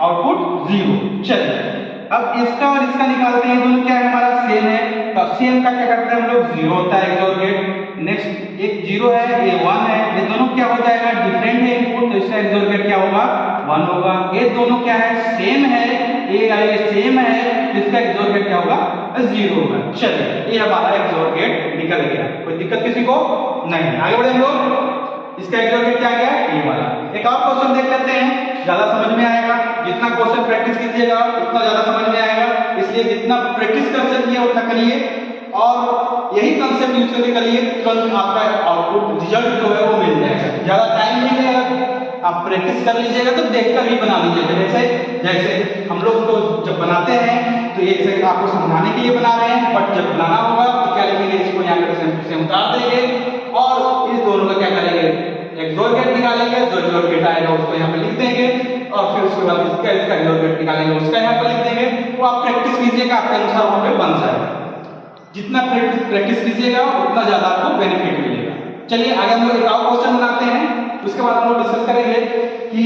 [SPEAKER 2] आउटपुट 0। चलिए अब इसका और इसका निकालते हैं, दोनों क्या है हमारा, सेम है। तो सेम का क्या करते हैं हम लोग, 0 होता है एक्सोर गेट। नेक्स्ट एक 0 है, ये 1 है, ये दोनों क्या हो जाएगा, डिफरेंट है इनपुट, तो इसका एक्सोर गेट क्या होगा, 1 होगा। ये दोनों क्या है, सेम है, ये सेम है, तो इसका एक्सोर गेट क्या होगा, 0 होगा। चलिए ये हमारा एक्सोर गेट निकल गया। कोई दिक्कत किसी को नहीं? आगे बढ़े हम लोग। इसका एक्सोर गेट क्या गया, ये वाला। एक और क्वेश्चन देख लेते हैं, ज्यादा समझ में आएगा। जितना क्वेश्चन प्रैक्टिस कीजिएगा उतना ज्यादा समझ में आएगा, इसलिए जितना प्रैक्टिस कर सकिए उतना करिए और यही कंसेप्ट यूज करके करिए, तुरंत आपका आउटपुट रिजल्ट जो है वो मिल जाएगा। ज्यादा टाइम नहीं लगेगा, आप प्रैक्टिस कर लीजिएगा तो देखकर ही बना लीजिएगा। जैसे हम लोग तो जब बनाते हैं तो ये जैसे आपको समझाने के लिए बना रहे हैं, बट जब बनाना होगा तो क्या लिखेंगे, इसको यहाँ पे से उतार देंगे और इस दोनों का क्या करेंगे, एक्सोर गेट निकालेंगे। जो एक्सोर गेट आएगा उसको यहाँ पे लिख देंगे और फिर उसके बाद इसका एक्सोर गेट निकालेंगे, उसका यहाँ पे लिख देंगे। वो आप प्रैक्टिस कीजिएगा, आपके अनुसार वहां पे बन जाएगा। जितना प्रैक्टिस कीजिएगा उतना ज्यादा आपको बेनिफिट मिलेगा। चलिए आगे हम लोग एक और क्वेश्चन बनाते हैं, उसके बाद हम लोग डिस्कस करेंगे कि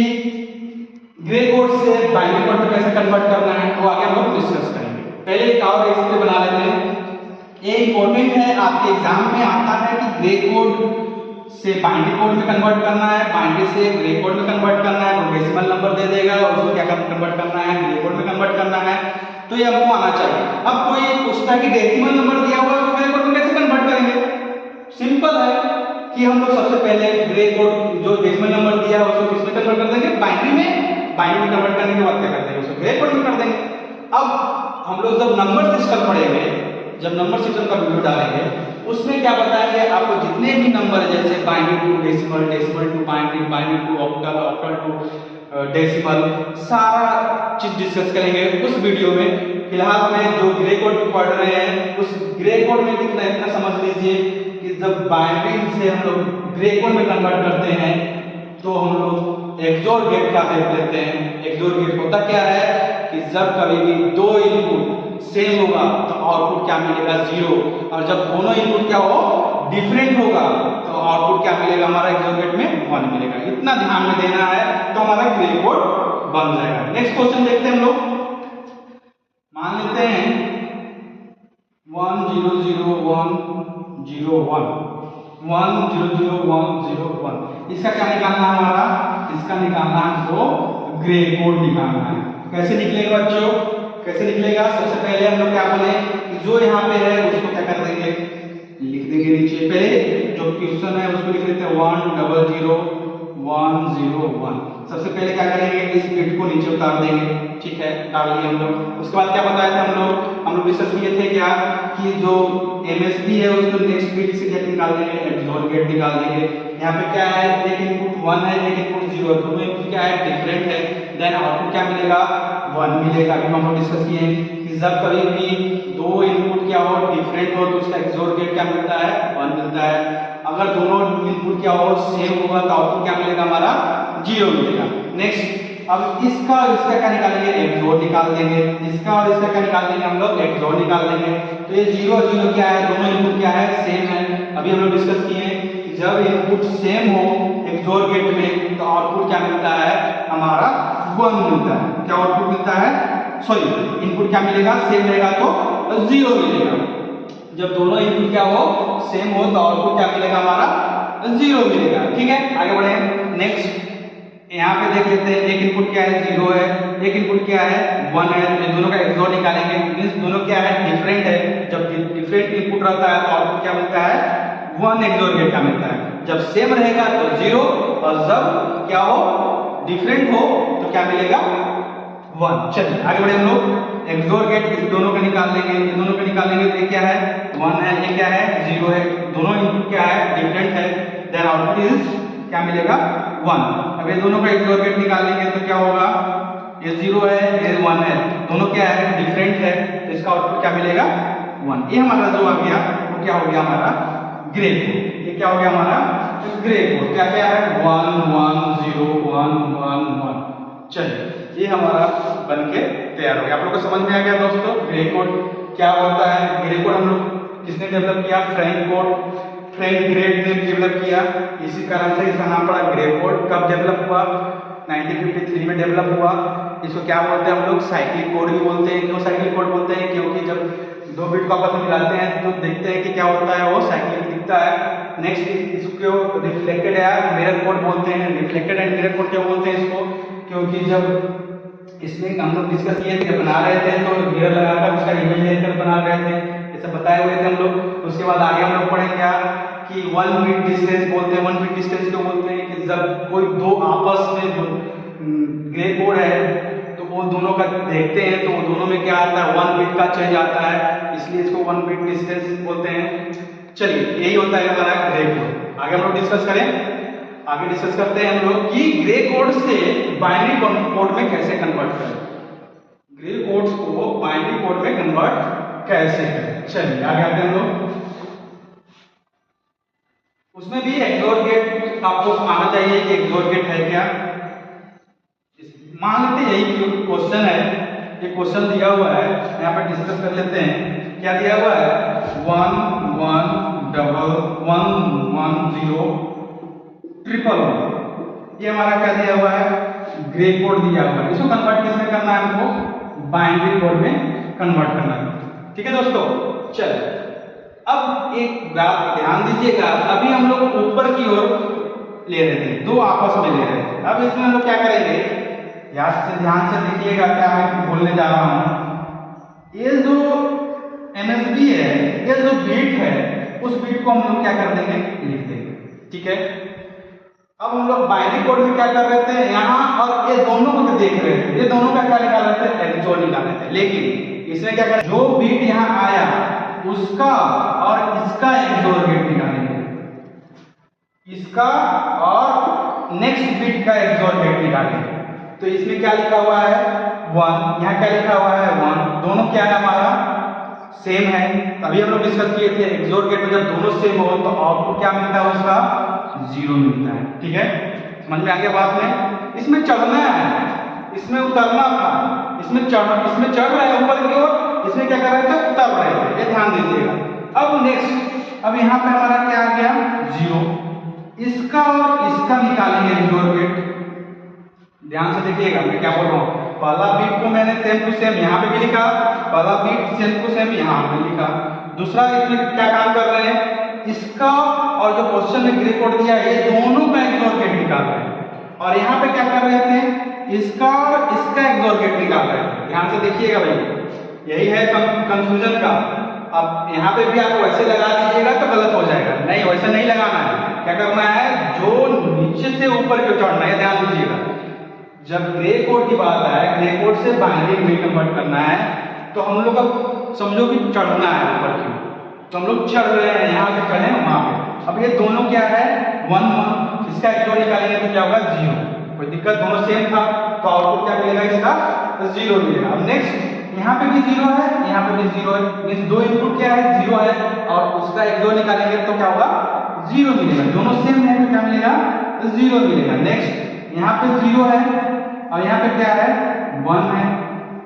[SPEAKER 2] ग्रे कोड से बाइनरी कोड में कैसे कन्वर्ट करना है, वो आगे हम लोग डिस्कस करेंगे। पहले एक और एक्सप्लेन बना लेते हैं। ये इंपॉर्टेंट है, आपके एग्जाम में आता है कि ग्रे कोड से बाइनरी कोड में कन्वर्ट करना है, बाइनरी से ग्रे कोड में कन्वर्ट करना है। तो डेसिमल नंबर दे देगा, उसको क्या कन्वर्ट करना है, ग्रे कोड में कन्वर्ट करना है, तो ये हमको आना चाहिए। अब कोई पूछता है कि डेसिमल नंबर दिया हुआ है तो ग्रे कोड में कैसे कन्वर्ट करेंगे? सिंपल है कि हम लोग सबसे पहले ग्रे कोड जो डेसिमल नंबर दिया है उसको किसमें कन्वर्ट कर देंगे, बाइनरी में। बाइनरी में कन्वर्ट करने के बाद क्या कर देंगे, उसको ग्रे कोड में कर देंगे। अब हम लोग जब नंबर सिस्टम पढ़ेंगे, जब नंबर सिस्टम का वीडियो डालेंगे, उसमें क्या बताएंगे आपको, जितने भी नंबर है जैसे binary to decimal, decimal to binary, binary to octal, octal to decimal, सारा चीज डिस्कस करेंगे उस वीडियो में। फिलहाल में जो ग्रे कोड पढ़ रहे हैं उस ग्रे कोड में इतना समझ लीजिए कि जब बाइनरी से हम लोग ग्रे कोड में कन्वर्ट करते हैं तो हम लोग एक्सोर गेट का हेल्प लेते हैं। एक्सोर गेट होता क्या है कि जब कभी भी दो इनपुट सेम होगा तो आउटपुट क्या मिलेगा, 0। और जब दोनों इनपुट क्या हो, डिफरेंट होगा तो आउटपुट क्या मिलेगा हमारा एक्सोर गेट में 1 मिलेगा। इतना ध्यान में देना है तो हमारा ग्रे कोड बन जाएगा। नेक्स्ट क्वेश्चन देखते हैं हम लोग। मान लेते हैं 1 0 0 1 0 1 1 0 0 1 0 1। इसका क्या निकालना है हमारा? इसका निकालना है हमको ग्रे कोड निकालना है। कैसे निकलेगा बच्चों? कैसे निकलेगा? सबसे पहले हम लोग क्या बोले कि जो यहाँ पे है उसको क्या कर देंगे, लिख देंगे नीचे। पहले जो क्वेश्चन है उसको लिख लेते हैं 1 0 0 1 0 1। सबसे पहले क्या करेंगे, इस बिट को नीचे उतार देंगे। ठीक है, डाल लिए हम लोग। उसके बाद क्या बताया था हम लोग डिस्कस किए थे क्या कि जो एमएसबी है उसको नेक्स्ट बिट से क्या निकाल देंगे, एक्सोर गेट निकाल देंगे। यहाँ पे क्या है, एक इनपुट 1 है, एक इनपुट 0 है, दोनों इनपुट क्या है, डिफरेंट है। देन आउटपुट क्या मिलेगा, 1 मिलेगा। अभी हम लोग डिस्कस किए हैं कि जब कभी भी दो इनपुट क्या हो, डिफरेंट हो, तो उसका एक्सोर गेट क्या मिलता है, 1 मिलता है। अगर दोनों इनपुट क्या हो, सेम होगा, तो आउटपुट क्या मिलेगा हमारा, 0 मिलेगा। नेक्स्ट, अब इसका और इसका क्या निकालेंगे, एक्सोर निकाल देंगे। इसका और इसका क्या निकाल देंगे हम लोग, एक्सोर निकाल देंगे। तो ये 0 0 क्या है, दोनों इनपुट क्या है, सेम है। अभी हम लोग डिस्कस किए हैं कि जब इनपुट सेम हो एक्सोर गेट में तो आउटपुट क्या मिलता है हमारा, 1 मिलता है। क्या आउटपुट मिलता है, सॉरी इनपुट क्या मिलेगा, सेम रहेगा तो 0 मिलेगा। जब दोनों इनपुट क्या हो, सेम हो, तो आउटपुट क्या मिलेगा हमारा, 0 मिलेगा। ठीक है, आगे बढ़े। नेक्स्ट, यहाँ पे देख लेते हैं, एक इनपुट क्या है, 0 है, एक इनपुट क्या है, 1 है। तो दोनों का एक्सोर निकालेंगे, मींस दोनों क्या है, डिफरेंट है। जब डिफरेंट इनपुट रहता है तो आउटपुट क्या मिलता है, 1 एक्सोर गेट का मिलता है। जब सेम रहेगा तो 0, और जब क्या हो, डिफरेंट हो तो क्या मिलेगा, 1। चलिए आगे बढ़े हम लोग। एक्सोर गेट इस दोनों का निकाल लेंगे, इन दोनों का निकालेंगे। तो ये क्या है, 1 है, ये क्या है, 0 है। दोनों इनपुट क्या है, डिफरेंट है। देन आउटपुट इज क्या मिलेगा, 1। अब ये दोनों का एक्सोर गेट निकालेंगे तो क्या होगा, ये 0 है, ये 1 है, दोनों क्या है, डिफरेंट है। तो इसका आउटपुट क्या मिलेगा, 1। ये हमारा जो आ गया वो क्या हो गया हमारा, ग्रे कोड। ये क्या हो गया हमारा, ग्रे कोड। क्या क्या है, 1 1 0 1 1 1। चलिए, ये हमारा बनके तैयार हो गया। आप लोगों को समझ में आ गया दोस्तों ग्रे कोड क्या होता है। ग्रे कोड हम लोग किसने डेवलप किया, फ्रैंक ग्रेट ने डेवलप किया। इसी कारण से इसका नाम पड़ा ग्रे कोड। कब डेवलप हुआ, 1953 में डेवलप हुआ। इसको क्या बोलते हैं हम लोग, साइक्लिक कोड भी बोलते हैं। क्यों साइक्लिक कोड बोलते हैं, क्योंकि जब दो बिट को आपस में मिलाते हैं तो देखते हैं कि क्या होता है, वो साइक्लिक दिखता है। नेक्स्ट, इसको रिफ्लेक्टेड या मिरर कोड बोलते हैं। रिफ्लेक्टेड एंड मिरर कोड क्या बोलते हैं इसको, क्योंकि जब इसमें हम लोग डिस्कस किए थे, बना रहे थे तो मिरर लगाकर उसका इमेज लेकर बना रहे थे, ऐसा बताए हुए थे हम लोग। उसके बाद आगे हम लोग पढ़े क्या कि 1 बिट डिस्टेंस बोलते हैं। 1 बिट डिस्टेंस को बोलते हैं कि जब कोई दो आपस में जो ग्रे कोड है तो वो दोनों का देखते हैं तो वो दोनों में क्या आता है, 1 बिट का चेंज आता है, इसलिए इसको 1 बिट डिस्टेंस बोलते हैं। चलिए, यही होता है हमारा ग्रे कोड। आगे हम लोग डिस्कस करते हैं हम लोग कि ग्रे कोड से बाइनरी कोड में कैसे कन्वर्ट करें। ग्रे कोड्स को बाइनरी कोड में कन्वर्ट कैसे करें, चलिए आगे आते हैं हम लोग। उसमें भी एक्सोर गेट आपको आना चाहिए कि एक्सोर गेट है क्या। मान लेते यही क्वेश्चन है, ये क्वेश्चन दिया हुआ है, यहाँ पर डिस्कस कर लेते हैं। क्या दिया हुआ है, 1 1 1 1 1 0 1 ये हमारा क्या दिया हुआ है, ग्रे कोड दिया हुआ है। इसको कन्वर्ट किसमें करना है, हमको बाइनरी कोड में कन्वर्ट करना है। ठीक है दोस्तों, चलिए अब एक बात ध्यान दीजिएगा। अभी हम लोग ऊपर की ओर ले रहे थे, दो आपस में ले रहे थे। अब इसमें हम लोग क्या करेंगे, ध्यान से देखिएगा क्या मैं बोलने जा रहा हूं। ये जो एमएसबी है, ये जो बीट है, उस बीट को हम लोग क्या कर देंगे, लिख देंगे। ठीक है, अब हम लोग बाइनरी कोड में क्या कर रहे थे, यहाँ और ये दोनों को देख रहे थे, ये दोनों का क्या निकाल रहे थे, एक्सोर निकाल रहे थे। लेकिन इसमें क्या कर, जो बीट यहाँ आया उसका और इसका एक्सोर गेट निकालेंगे, इसका और नेक्स्ट बीट का एक्सोर गेट निकालेंगे। तो इसमें क्या लिखा हुआ है, 1, यहाँ क्या लिखा हुआ है, 1। दोनों क्या है हमारा, सेम है। अभी हम लोग डिस्कस किए थे एक्सोर गेट में जब दोनों सेम हो तो आउटपुट क्या मिलता है, उसका 0 मिलता है। ठीक है, समझ में आ गया बात में। इसमें चढ़ना है, इसमें उतरना था, इसमें चढ़ रहे हैं ऊपर की ओर, इसमें क्या कर रहे थे, उतर रहे थे। ये ध्यान दीजिएगा। अब नेक्स्ट अब यहाँ पे हमारा क्या आ गया 0, इसका और इसका निकालेंगे XOR गेट। ध्यान से देखिएगा मैं क्या बोल रहा हूँ, पहला बिट को मैंने सेम टू सेम यहाँ पे भी लिखा, पहला बिट सेम टू सेम यहाँ पे लिखा। दूसरा इसमें क्या काम कर रहे हैं, इसका और जो क्वेश्चन में ग्रे कोड दिया है ये दोनों का XOR गेट निकाल रहे हैं। और यहाँ पे क्या कर रहे थे, इसका और इसका XOR गेट निकाल रहे हैं। ध्यान से देखिएगा भाई, यही है कंफ्यूजन का। अब यहाँ पे भी आप वैसे लगा दीजिएगा तो गलत हो जाएगा, नहीं वैसे नहीं लगाना है। क्या करना है, जो नीचे से ऊपर क्यों चढ़ना है, ध्यान दीजिएगा। जब ग्रे कोड की बात आए, ग्रे कोड से बाइनरी में कन्वर्ट करना है तो हम लोग अब समझो कि चढ़ना है ऊपर क्यों, तो हम लोग चढ़ रहे हैं, यहाँ से चढ़े वहां पे। अब ये दोनों क्या है 1 1, इसका XOR निकालेंगे तो क्या होगा 0, कोई दिक्कत, दोनों सेम था तो आउटपुट क्या मिलेगा इसका 0 मिलेगा। अब नेक्स्ट यहाँ पे भी 0 है, यहाँ पे भी 0 है, मींस दो इनपुट क्या है 0 है और उसका XOR निकालेंगे तो क्या होगा 0 मिलेगा। दोनों सेम है तो क्या मिलेगा 0 मिलेगा। नेक्स्ट यहाँ पे 0 है और यहाँ पे क्या है 1 है,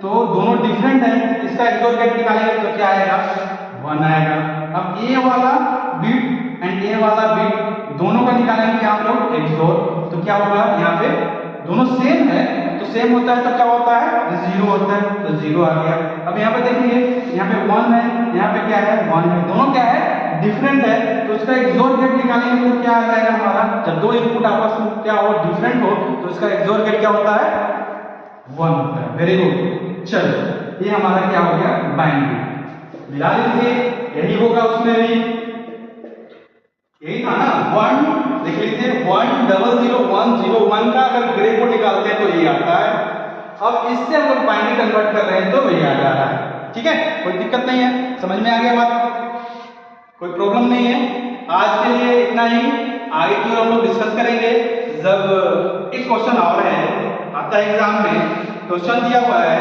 [SPEAKER 2] तो दोनों डिफरेंट है, इसका XOR गेट निकालेंगे तो क्या आएगा 1 आएगा। अब ये वाला बिट एंड ये वाला बिट दोनों का निकालेंगे आप लोग XOR, तो क्या होगा, यहाँ पे दोनों सेम है तो सेम होता है तो क्या होता है 0 होता है, तो 0 आ गया। अब यहाँ पे देखिए, यहाँ पे 1 है, यहाँ पे क्या है 1 है, दोनों क्या है डिफरेंट है, तो उसका XOR गेट निकालेंगे तो क्या आ जाएगा हमारा, जब दो इनपुट आपस में क्या हो डिफरेंट हो तो इसका XOR गेट क्या होता है 1 होता है। वेरी गुड, चलो ये हमारा क्या हो गया बाइनरी। मिला लीजिए, यही होगा उसमें भी, यही था ना 1, देख लीजिए 1 0 0 1 0 1 का अगर ग्रे कोड निकालते हैं तो ये आता है। अब इससे हम लोग बाइनरी कन्वर्ट कर रहे हैं तो ये आ जा रहा है। ठीक है, कोई दिक्कत नहीं है, समझ में आ गया बात, कोई प्रॉब्लम नहीं है। आज के लिए इतना ही, आगे की ओर हम लोग डिस्कस करेंगे जब एक क्वेश्चन और है आता है एग्जाम में, क्वेश्चन दिया हुआ है,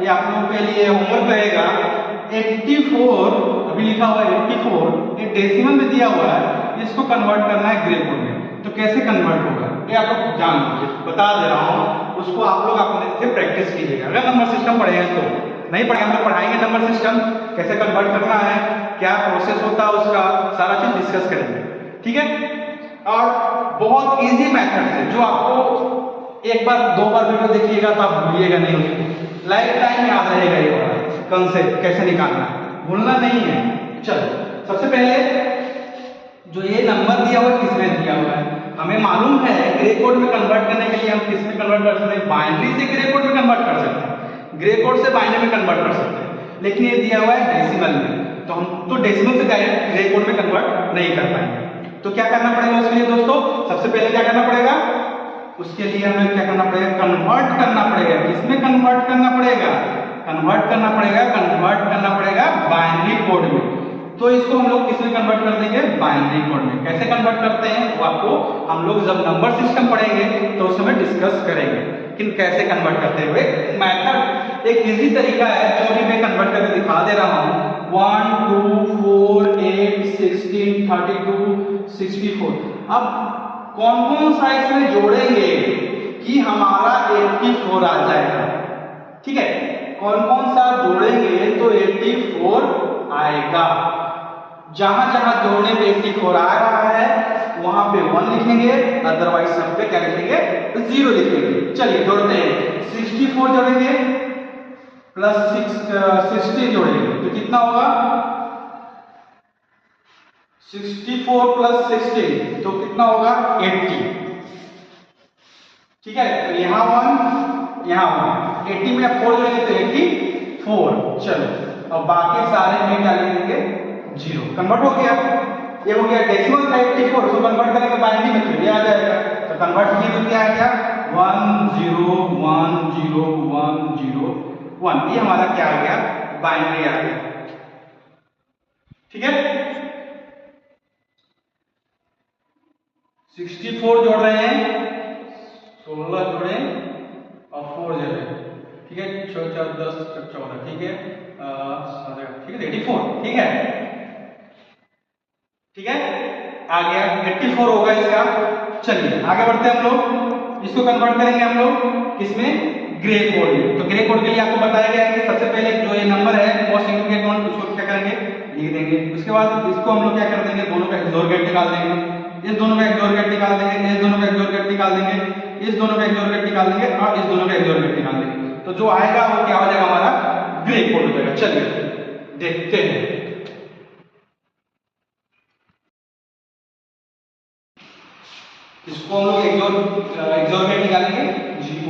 [SPEAKER 2] ये आप लोगों के लिए होमवर्क रहेगा। 84 अभी लिखा हुआ है 84, ये डेसिमल में दिया हुआ है, इसको कन्वर्ट करना है ग्रे कोड में, तो कैसे कन्वर्ट होगा ये आप लोग जान लीजिए, बता दे रहा हूँ, उसको आप लोग अपने से प्रैक्टिस कीजिएगा। अगर नंबर सिस्टम पढ़े हैं तो, नहीं पढ़े हम लोग पढ़ाएंगे नंबर सिस्टम कैसे कन्वर्ट करना है, क्या प्रोसेस होता है उसका, सारा चीज डिस्कस करेंगे। ठीक है, और बहुत इजी मेथड से, जो आपको एक बार दो बार वीडियो देखिएगा तो आप भूलिएगा नहीं, उसको लाइफ टाइम याद रहेगा ये वाला कंसेप्ट कैसे निकालना है, भूलना नहीं है। चलो सबसे पहले जो ये नंबर दिया हुआ है किसमें दिया हुआ है, हमें मालूम है ग्रे कोड में कन्वर्ट करने के लिए हम किस में कन्वर्ट कर सकते हैं, बाइनरी से ग्रे कोड में कन्वर्ट कर सकते हैं, ग्रे कोड से बाइनरी में कन्वर्ट कर सकते हैं, लेकिन ये दिया हुआ है डेसिमल में, तो हम तो डेसिमल से डायरेक्ट ग्रे कोड में कन्वर्ट नहीं कर पाएंगे। तो क्या करना पड़ेगा उसके लिए दोस्तों, सबसे पहले क्या करना पड़ेगा, उसके लिए हमें क्या करना पड़ेगा, कन्वर्ट करना पड़ेगा। किसमें कन्वर्ट करना पड़ेगा, कन्वर्ट करना पड़ेगा, कन्वर्ट करना पड़ेगा बाइनरी कोड में। तो इसको हम लोग किसमें कन्वर्ट कर देंगे, बाइनरी कोड में। कैसे कन्वर्ट करते हैं वो आपको हम लोग जब नंबर सिस्टम पढ़ेंगे तो उस समय डिस्कस करेंगे, लेकिन कैसे कन्वर्ट करते हुए मेथड एक इजी तरीका है जो भी मैं कन्वर्ट करके दिखा दे रहा हूँ। 1 2 4 8 16 32 64। अब कौन कौन सा इसमें जोड़ेंगे कि हमारा 84 आ जाएगा, ठीक है, कौन कौन सा जोड़ेंगे तो 84 आएगा। जहां जहां जोड़ने पे 84 आ रहा है वहां पे 1 लिखेंगे, अदरवाइज सब पे क्या लिखेंगे 0 लिखेंगे। चलिए जोड़ते हैं, 64 जोड़ेंगे प्लस 60 जोड़ेंगे तो कितना होगा, 64 प्लस 16 तो कितना होगा 80। ठीक है, तो यहाँ 1 यहाँ 1, 80 में 4 जोड़ेंगे तो 84। चलो अब बाकी सारे में क्या लिख देंगे 0, कन्वर्ट हो गया। ये हो गया डेसिमल का 84, उसको कन्वर्ट करेंगे बाइनरी में तो ये आ जाएगा, तो कन्वर्ट किए तो क्या आ गया 1 0 1 0 1 0 1, ये हमारा क्या आ गया बाइनरी आ गया। ठीक है, 64 जोड़ रहे हैं, 16 जोड़े और 4 जोड़े, ठीक है, 6 4 10 14, ठीक है, ठीक है 84, ठीक है, ठीक है, आ गया 84 होगा इसका। चलिए आगे बढ़ते हैं हम लोग, इसको कन्वर्ट करेंगे हम लोग किसमें, ग्रे कोड में। तो ग्रे कोड के लिए आपको बताया गया है कि सबसे पहले जो ये नंबर है मोस्ट सिग्निफिकेंट वन, उसको क्या करेंगे लिख देंगे, उसके उसके बाद इसको हम लोग क्या कर देंगे, दोनों का XOR गेट निकाल देंगे, इस दोनों का XOR गेट निकाल देंगे, इस दोनों का XOR गेट निकाल देंगे, इस दोनों का XOR गेट निकाल देंगे और इस दोनों का XOR गेट निकाल देंगे। तो जो आएगा वो क्या हो जाएगा, हमारा ग्रे कोड हो जाएगा। चलिए देखते हैं। इसको हम लोग XOR गेट निकालेंगे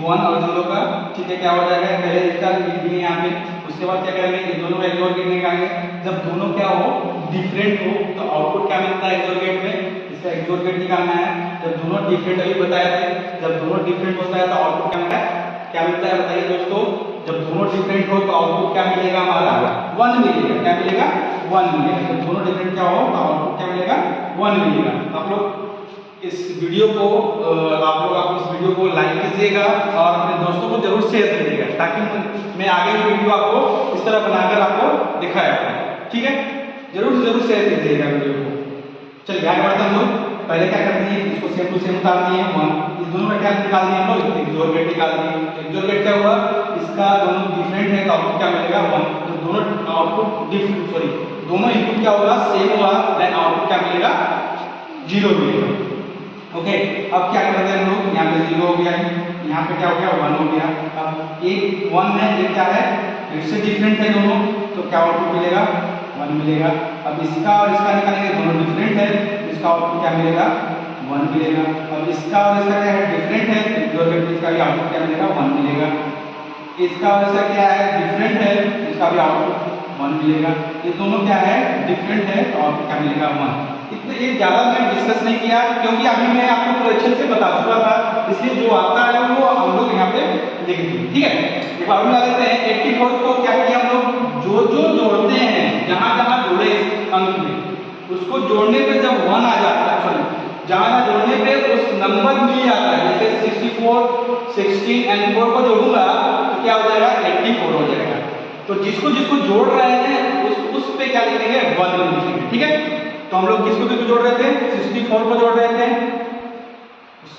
[SPEAKER 2] 1 और 0 का, ठीक है। क्या हो जाएगा, पहले इसका लिख दिए यहाँ पे, उसके बाद क्या करेंगे, इन दोनों का XOR गेट निकालेंगे। जब दोनों क्या हो, डिफरेंट हो, तो आउटपुट क्या मिलता है XOR गेट में, इसका XOR गेट निकालना है। जब दोनों डिफरेंट अभी बताए थे, जब दोनों डिफरेंट होता है तो आउटपुट क्या मिलता है, क्या मिलता है बताइए दोस्तों। जब दोनों डिफरेंट हो तो आउटपुट क्या मिलेगा, हमारा 1 मिलेगा। क्या मिलेगा, 1 मिलेगा। जब दोनों डिफरेंट क्या हो तो आउटपुट क्या मिलेगा, 1 मिलेगा। आप लोग इस वीडियो को आप इस वीडियो को लाइक कीजिएगा और अपने दोस्तों को जरूर शेयर कीजिएगा, ताकि मैं आगे की वीडियो आपको इस तरह बनाकर आपको दिखाया करूं, ठीक है। जरूर शेयर कीजिएगा वीडियो को। चलिए आगे बढ़ते हैं हम लोग। पहले क्या करते हैं, इसको सेम टू सेम उतार दिए, इस दोनों का क्या निकाल दिए हम लोग, XOR गेट निकाल दिए। XOR गेट क्या हुआ, इसका दोनों डिफरेंट है तो आउटपुट क्या मिलेगा, 1। तो दोनों आउटपुट दोनों इनपुट क्या होगा, सेम होगा, देन आउटपुट क्या मिलेगा, 0 मिलेगा। ओके, अब क्या करते हैं हम लोग, यहाँ पे 0 हो गया है, यहाँ पे क्या हो गया, 1 हो गया। अब एक 1 है, ये क्या है, इससे डिफरेंट है दोनों, तो क्या आउटपुट मिलेगा, 1 मिलेगा। अब इसका और इसका निकालेंगे, दोनों डिफरेंट है, इसका आउटपुट क्या मिलेगा, 1 मिलेगा। अब इसका और इसका क्या है, डिफरेंट है, इसका भी आउटपुट क्या मिलेगा, 1 मिलेगा। इसका और इसका क्या है, डिफरेंट है, इसका भी आउटपुट 1 मिलेगा। ये दोनों क्या है, डिफरेंट है, तो आउटपुट क्या मिलेगा, 1। इतने ये ज्यादा मैं डिस्कस नहीं किया, क्योंकि अभी मैं आपको पूरे अच्छे से बता चुका था, इसलिए जो आता है वो हम लोग यहाँ पे लिख देंगे, ठीक है। एक बार बता देते हैं, 84 को क्या किया हम लोग, जो जोड़ते हैं, जहां जोड़े अंक में, उसको जोड़ने पे जब 1 आ जाता है, सॉरी जहां जोड़ने पे उस नंबर मिल जाता है, जैसे 64, 16 एंड 4 को जोड़ूंगा तो क्या हो जाएगा, 84 हो जाएगा। तो जिसको जोड़ रहे हैं उस पे क्या लिखेंगे, 1 लिखेंगे, ठीक है। तो हम लोग किसको जोड़ रहे थे, 64 को जोड़ रहे थे,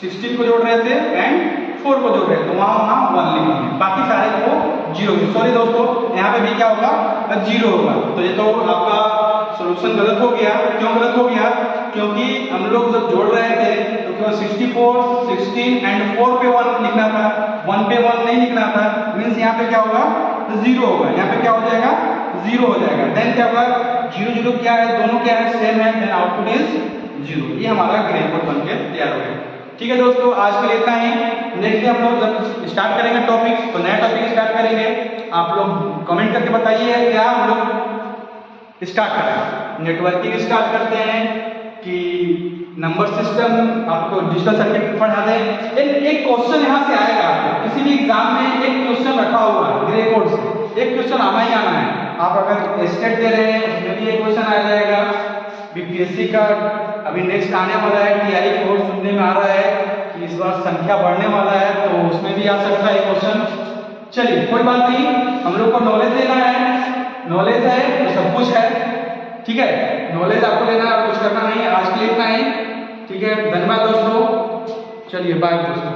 [SPEAKER 2] 16 को जोड़ रहे थे एंड 4 को जोड़ रहे थे, तो वहां 1 लिखेंगे, बाकी सारे को 0। सॉरी दोस्तों, यहाँ पे भी क्या होगा, 0 होगा। तो ये तो आपका सॉल्यूशन गलत हो गया। क्यों गलत हो गया, क्योंकि हम लोग जब जोड़ रहे थे तो केवल 64, 16 एंड 4 पे 1 लिखना था, 1 पे 1 नहीं लिखना था। मीन्स यहाँ पे क्या होगा, 0 होगा। यहाँ पे क्या हो जाएगा, 0 हो जाएगा। देन क्या होगा, 0 0 क्या है, दोनों क्या है, सेम है, देन आउटपुट इज 0। ये हमारा ग्रे कोड बनके तैयार हो गया। ठीक है दोस्तों, आज के लिए इतना ही। नेक्स्ट हम लोग जब स्टार्ट करेंगे टॉपिक, तो नया टॉपिक स्टार्ट करेंगे। आप लोग कमेंट करके बताइए क्या हम लोग स्टार्ट करें। नेटवर्किंग स्टार्ट करते हैं कि नंबर सिस्टम, आपको डिजिटल सर्किट पढ़ा दें। एक क्वेश्चन यहाँ से आएगा, आपको किसी भी एग्जाम में एक क्वेश्चन रखा हुआ है ग्रे कोड से, एक क्वेश्चन आना ही आना है। आप अगर स्टेट दे रहे हैं उसमें भी एक क्वेश्चन आ जाएगा। बीपीएससी का अभी नेक्स्ट आने वाला है, TRE 4 सुनने में आ रहा है कि इस बार संख्या बढ़ने वाला है, तो उसमें भी आ सकता है क्वेश्चन। चलिए कोई बात नहीं, हम लोग को नॉलेज देना है, नॉलेज है तो सब कुछ है, ठीक है। नॉलेज आपको लेना है और कुछ करना नहीं है। आज के लिए इतना ही, ठीक है। धन्यवाद दोस्तों, चलिए बाय दोस्तों।